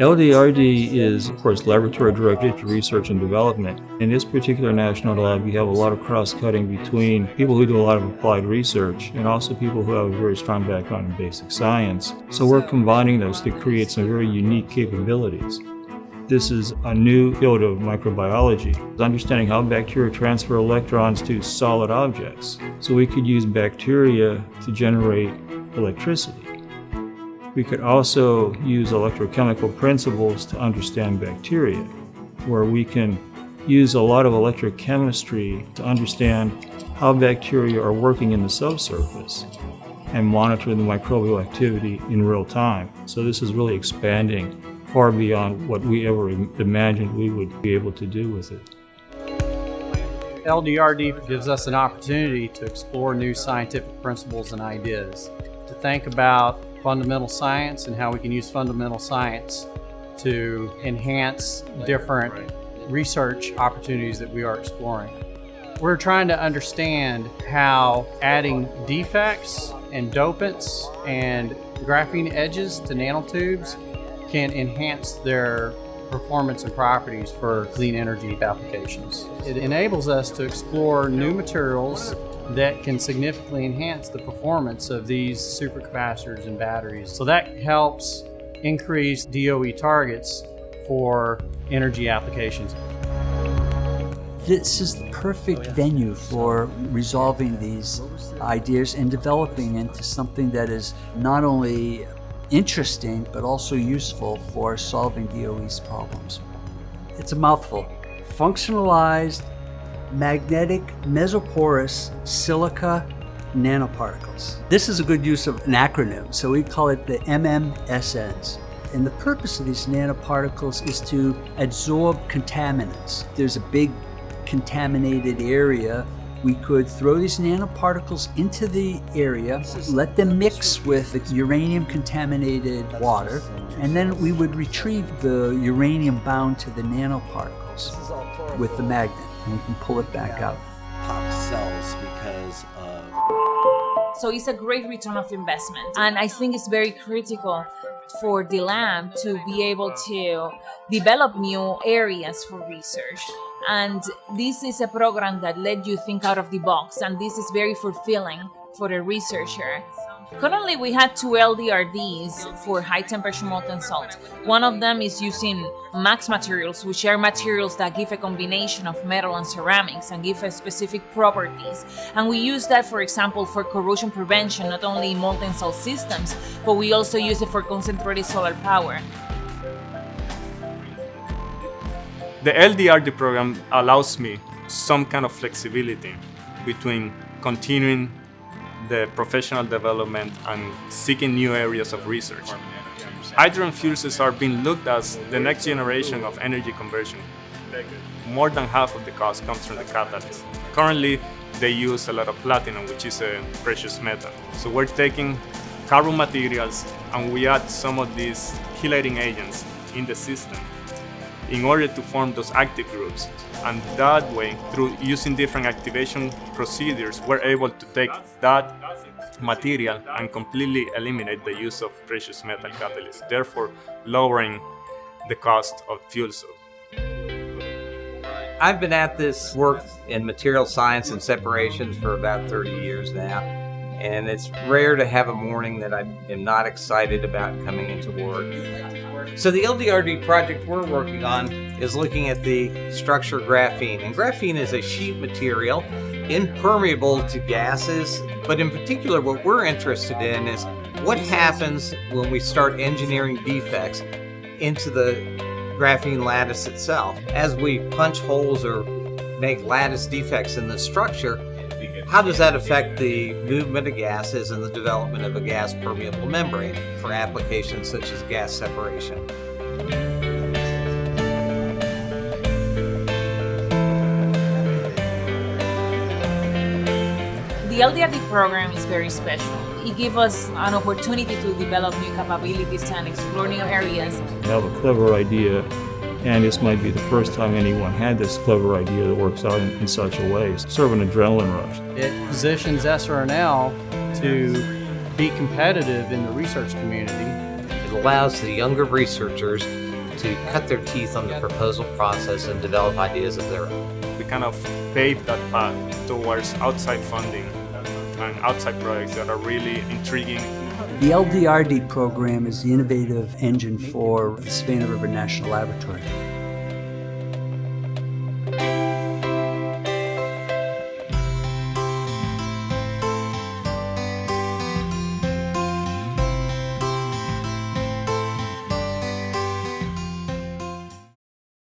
LDRD is, of course, Laboratory Directed Research and Development. In this particular national lab, we have a lot of cross-cutting between people who do a lot of applied research and also people who have a very strong background in basic science. So we're combining those to create some very unique capabilities. This is a new field of microbiology, understanding how bacteria transfer electrons to solid objects. So we could use bacteria to generate electricity. We could also use electrochemical principles to understand bacteria, where we can use a lot of electrochemistry to understand how bacteria are working in the subsurface and monitor the microbial activity in real time. So this is really expanding far beyond what we ever imagined we would be able to do with it. LDRD gives us an opportunity to explore new scientific principles and ideas, to think about fundamental science and how we can use fundamental science to enhance different research opportunities that we are exploring. We're trying to understand how adding defects and dopants and graphene edges to nanotubes can enhance their performance and properties for clean energy applications. It enables us to explore new materials that can significantly enhance the performance of these supercapacitors and batteries. So that helps increase DOE targets for energy applications. This is the perfect venue for resolving these ideas and developing into something that is not only interesting, but also useful for solving DOE's problems. It's a mouthful. Functionalized magnetic mesoporous silica nanoparticles. This is a good use of an acronym, so we call it the MMSNs. And the purpose of these nanoparticles is to absorb contaminants. There's a big contaminated area. We could throw these nanoparticles into the area, let them mix with the uranium-contaminated water, and then we would retrieve the uranium bound to the nanoparticles with the magnet, and we can pull it back out. Pop cells because of... So it's a great return of investment, and I think it's very critical for the lab to be able to develop new areas for research. And this is a program that let you think out of the box, and this is very fulfilling for a researcher. Currently, we had 2 LDRDs for high temperature molten salt. One of them is using max materials, which are materials that give a combination of metal and ceramics and give a specific properties. And we use that, for example, for corrosion prevention, not only in molten salt systems, but we also use it for concentrated solar power. The LDRD program allows me some kind of flexibility between continuing the professional development and seeking new areas of research. Hydrogen fuel cells are being looked as the next generation of energy conversion. More than half of the cost comes from the catalyst. Currently, they use a lot of platinum, which is a precious metal. So we're taking carbon materials and we add some of these chelating agents in the system in order to form those active groups. And that way, through using different activation procedures, we're able to take that material and completely eliminate the use of precious metal catalysts, therefore lowering the cost of fuel cell. I've been at this work in material science and separations for about 30 years now, and it's rare to have a morning that I am not excited about coming into work. So the LDRD project we're working on is looking at the structure of graphene. And graphene is a sheet material, impermeable to gases, but in particular what we're interested in is what happens when we start engineering defects into the graphene lattice itself. As we punch holes or make lattice defects in the structure, how does that affect the movement of gases and the development of a gas permeable membrane for applications such as gas separation? The LDRD program is very special. It gives us an opportunity to develop new capabilities and explore new areas. We have a clever idea, and this might be the first time anyone had this clever idea that works out in such a way. It's sort of an adrenaline rush. It positions SRNL to be competitive in the research community. It allows the younger researchers to cut their teeth on the proposal process and develop ideas of their own. We kind of pave that path towards outside funding and outside projects that are really intriguing. The LDRD program is the innovative engine for the Savannah River National Laboratory.